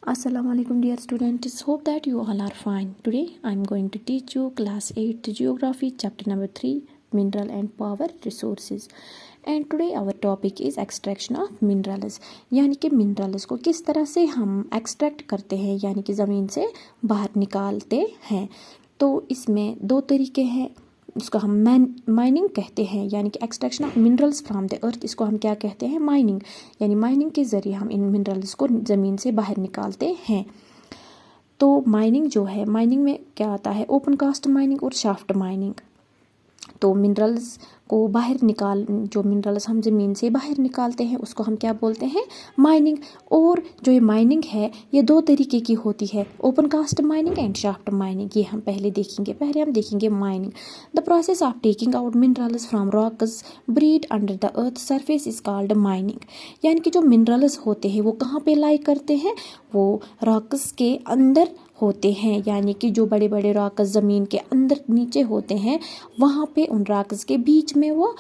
Assalamu alaikum dear students, hope that you all are fine. Today I am going to teach you class 8 geography chapter number 3 mineral and power resources. And today our topic is extraction of minerals. यानी कि minerals को किस तरह से हम extract करते हैं यानी कि ज़मीन से बाहर निकालते हैं। तो इसमें दो तरीके हैं, इसको हम माइनिंग कहते हैं यानी कि extraction of minerals from the earth. इसको हम क्या कहते हैं, माइनिंग। यानी माइनिंग के ज़रिए हम इन मिनरल्स को ज़मीन से बाहर निकालते हैं। तो माइनिंग जो है, माइनिंग में क्या आता है, ओपन कास्ट माइनिंग और शाफ्ट माइनिंग। तो मिनरल्स को बाहर जो मिनरल्स हम ज़मीन से बाहर निकालते हैं उसको हम क्या बोलते हैं, माइनिंग। और जो ये माइनिंग है ये दो तरीके की होती है, open cast mining and shaft mining. ये हम पहले हम देखेंगे mining. The process of taking out minerals from rocks buried under the earth surface is called mining. यानी कि जो मिनरल्स होते हैं वो कहाँ पे लाई करते हैं, वो रॉक्स के अंदर होते हैं। यानी कि जो बड़े बड़े रॉक्स ज़मीन के अंदर नीचे होते हैं वहाँ पे उन रॉक्स के बीच में वो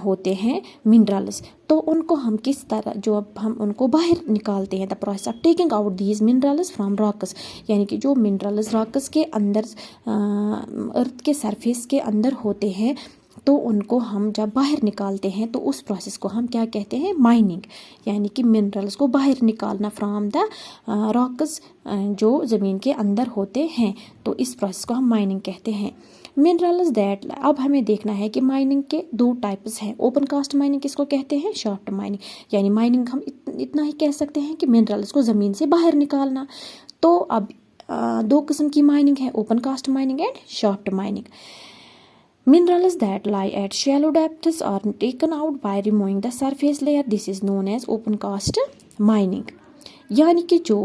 होते हैं मिनरल्स। तो उनको हम किस तरह, जो अब हम उनको बाहर निकालते हैं, the process of taking out these minerals from rocks. यानी कि जो मिनरल्स रॉक्स के अंदर अर्थ के सरफेस के अंदर होते हैं तो उनको हम जब बाहर निकालते हैं तो उस प्रोसेस को हम क्या कहते हैं, माइनिंग। यानी कि मिनरल्स को बाहर निकालना फ्रॉम द रॉक्स जो ज़मीन के अंदर होते हैं, तो इस प्रोसेस को हम माइनिंग कहते हैं। मिनरल्स दैट, अब हमें देखना है कि माइनिंग के दो टाइप्स हैं, ओपन कास्ट माइनिंग किसको कहते हैं, शाफ्ट माइनिंग। यानी माइनिंग हम इतना ही कह सकते हैं कि मिनरल्स को ज़मीन से बाहर निकालना। तो अब दो किस्म की माइनिंग है, open cast mining and shaft mining. Minerals that lie at shallow depths are taken out by removing the surface layer. This is known as open cast mining. यानी कि जो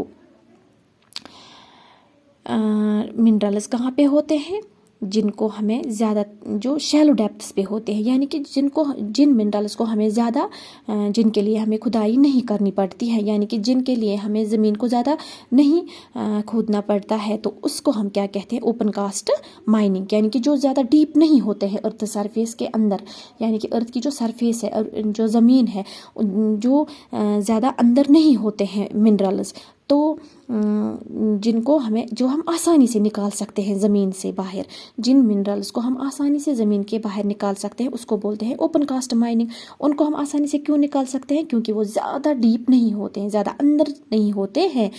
मिनरल्स कहाँ पे होते हैं, जिनको हमें ज़्यादा, जो शैलो डेप्थ्स पे होते हैं, यानी कि जिन मिनरल्स को हमें ज़्यादा, जिनके लिए हमें खुदाई नहीं करनी पड़ती है, यानी कि जिनके लिए हमें ज़मीन को ज़्यादा नहीं खोदना पड़ता है, तो उसको हम क्या कहते हैं, ओपन कास्ट माइनिंग। यानी कि जो ज़्यादा डीप नहीं होते हैं अर्थ सरफेस के अंदर, यानी कि अर्थ की जो सरफेस है और जो ज़मीन है जो ज़्यादा अंदर नहीं होते हैं मिनरल्स, तो जिनको हमें, जो हम आसानी से निकाल सकते हैं ज़मीन से बाहर, जिन मिनरल्स को हम आसानी से ज़मीन के बाहर निकाल सकते हैं उसको बोलते हैं ओपन कास्ट माइनिंग। उनको हम आसानी से क्यों निकाल सकते हैं, क्योंकि वो ज़्यादा डीप नहीं होते हैं, ज़्यादा अंदर नहीं होते हैं,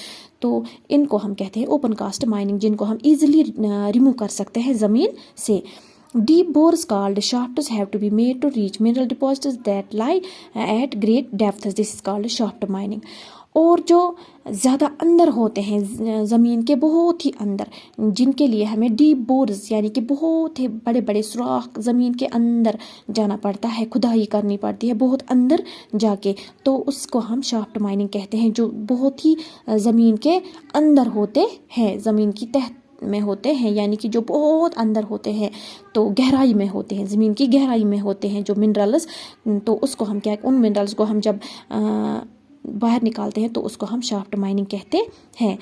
तो इनको हम कहते हैं ओपन कास्ट माइनिंग, जिनको हम ईजिली रिमूव कर सकते हैं ज़मीन से। Deep bores called shafts have to be made to reach mineral deposits that lie at great depths. This is called shaft mining. और जो ज़्यादा अंदर होते हैं ज़मीन के बहुत ही अंदर, जिनके लिए हमें डीप बोर्स यानी कि बहुत ही बड़े बड़े सुराख ज़मीन के अंदर जाना पड़ता है, खुदाई करनी पड़ती है बहुत अंदर जाके, तो उसको हम शाफ्ट माइनिंग कहते हैं। जो बहुत ही ज़मीन के अंदर होते हैं, ज़मीन की तह में होते हैं, यानी कि जो बहुत अंदर होते हैं, तो गहराई में होते हैं, ज़मीन की गहराई में होते हैं जो मिनरल्स, तो उसको हम क्या, उन मिनरल्स को हम जब बाहर निकालते हैं तो उसको हम शाफ्ट माइनिंग कहते हैं।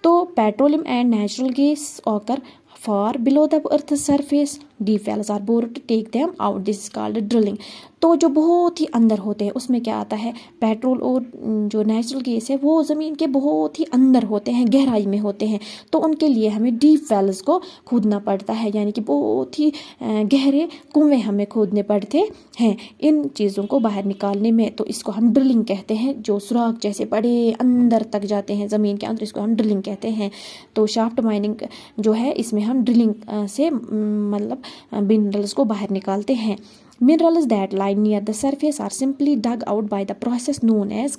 तो petroleum and natural gas occur far below the earth surface, deep wells are bored to take them out, this is called drilling. तो जो बहुत ही अंदर होते हैं उसमें क्या आता है, पेट्रोल और जो नेचुरल गैस है वो ज़मीन के बहुत ही अंदर होते हैं, गहराई में होते हैं, तो उनके लिए हमें डीप वेल्स को खोदना पड़ता है, यानी कि बहुत ही गहरे कुएं हमें खोदने पड़ते हैं इन चीज़ों को बाहर निकालने में। तो इसको हम ड्रिलिंग कहते हैं, जो सुराख जैसे बड़े अंदर तक जाते हैं ज़मीन के अंदर, इसको हम ड्रिलिंग कहते हैं। तो शाफ्ट माइनिंग जो है इसमें हम ड्रिलिंग से मतलब मिनरल्स को बाहर निकालते हैं। Minerals that lie near the surface are simply dug out by the process known as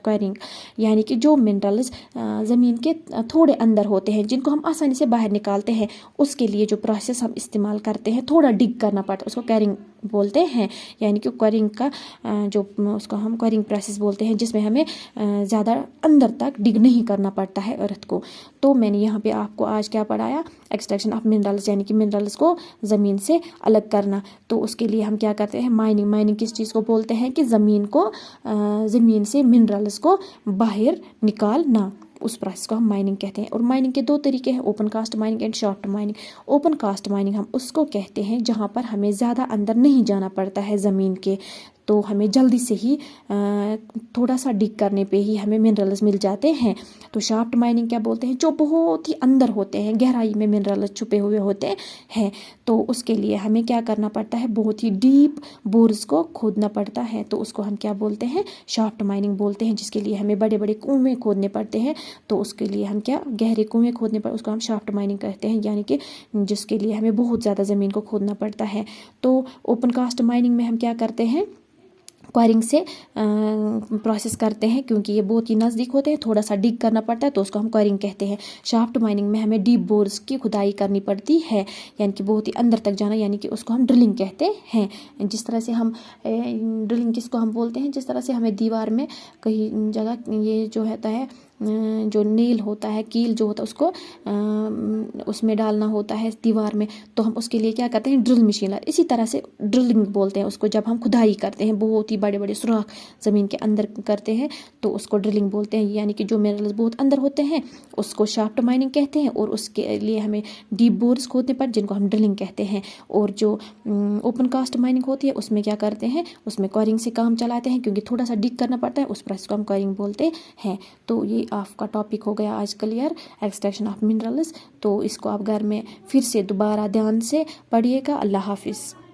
quarrying. यानी कि जो मिनरल्स ज़मीन के थोड़े अंदर होते हैं, जिनको हम आसानी से बाहर निकालते हैं, उसके लिए जो प्रोसेस हम इस्तेमाल करते हैं, थोड़ा डिग करना पड़ता है, उसको क्वैरिंग बोलते हैं। यानी कि क्वैरिंग का जो उसको हम क्वैरिंग प्रोसेस बोलते हैं, जिसमें हमें ज़्यादा अंदर तक डिग नहीं करना पड़ता है अर्थ को। तो मैंने यहाँ पे आपको आज क्या पढ़ाया, एक्सट्रैक्शन ऑफ मिनरल्स, यानी कि मिनरल्स को ज़मीन से अलग करना। तो उसके लिए हम क्या करते हैं, माइनिंग। माइनिंग किस चीज़ को बोलते हैं, कि ज़मीन से मिनरल्स को बाहर निकालना, उस प्रोसेस को हम माइनिंग कहते हैं। और माइनिंग के दो तरीके हैं, open cast mining and shaft mining. Open cast mining हम उसको कहते हैं जहाँ पर हमें ज़्यादा अंदर नहीं जाना पड़ता है ज़मीन के, तो हमें जल्दी से ही थोड़ा सा डिग करने पे ही हमें मिनरल्स मिल जाते हैं। तो शाफ्ट माइनिंग क्या बोलते हैं, जो बहुत ही अंदर होते हैं, गहराई में मिनरल्स छुपे हुए होते हैं। तो उसके लिए हमें क्या करना पड़ता है, बहुत ही डीप बोर्स को खोदना पड़ता है। तो उसको हम क्या बोलते हैं, शाफ्ट माइनिंग बोलते हैं, जिसके लिए हमें बड़े बड़े कुएं खोदने पड़ते हैं। तो उसके लिए हम क्या, गहरे कुएं खोदने पर उसको हम शाफ्ट माइनिंग कहते हैं, यानी कि जिसके लिए हमें बहुत ज़्यादा ज़मीन को खोदना पड़ता है। तो ओपन कास्ट माइनिंग में हम क्या करते हैं, क्वारिंग से प्रोसेस करते हैं, क्योंकि ये बहुत ही नज़दीक होते हैं, थोड़ा सा डिग करना पड़ता है, तो उसको हम क्वारिंग कहते हैं। शाफ्ट माइनिंग में हमें डीप बोर्स की खुदाई करनी पड़ती है, यानी कि बहुत ही अंदर तक जाना, यानी कि उसको हम ड्रिलिंग कहते हैं। जिस तरह से हम ड्रिलिंग किसको हम बोलते हैं, जिस तरह से हमें दीवार में कहीं जगह ये जो होता है, जो नील होता है, कील जो होता है, उसको उसमें डालना होता है दीवार में, तो हम उसके लिए क्या करते हैं, ड्रिल मशीन। इसी तरह से ड्रिलिंग बोलते हैं उसको, जब हम खुदाई करते हैं, बहुत ही बड़े बड़े सुराख ज़मीन के अंदर करते हैं, तो उसको ड्रिलिंग बोलते हैं। यानी कि जो मिनरल्स बहुत अंदर होते हैं उसको शाफ्ट माइनिंग कहते हैं, और उसके लिए हमें डीप बोर्स खोदने पर, जिनको हम ड्रिलिंग कहते हैं। और जो ओपन कास्ट माइनिंग होती है उसमें क्या करते हैं, उसमें क्वारिंग से काम चलाते हैं, क्योंकि थोड़ा सा डिग करना पड़ता है, उस प्रोसेस को हम क्वारिंग बोलते हैं। तो ये आपका टॉपिक हो गया आज क्लियर, एक्सट्रैक्शन ऑफ मिनरल्स। तो इसको आप घर में फिर से दोबारा ध्यान से पढ़िएगा। अल्लाह हाफिज़।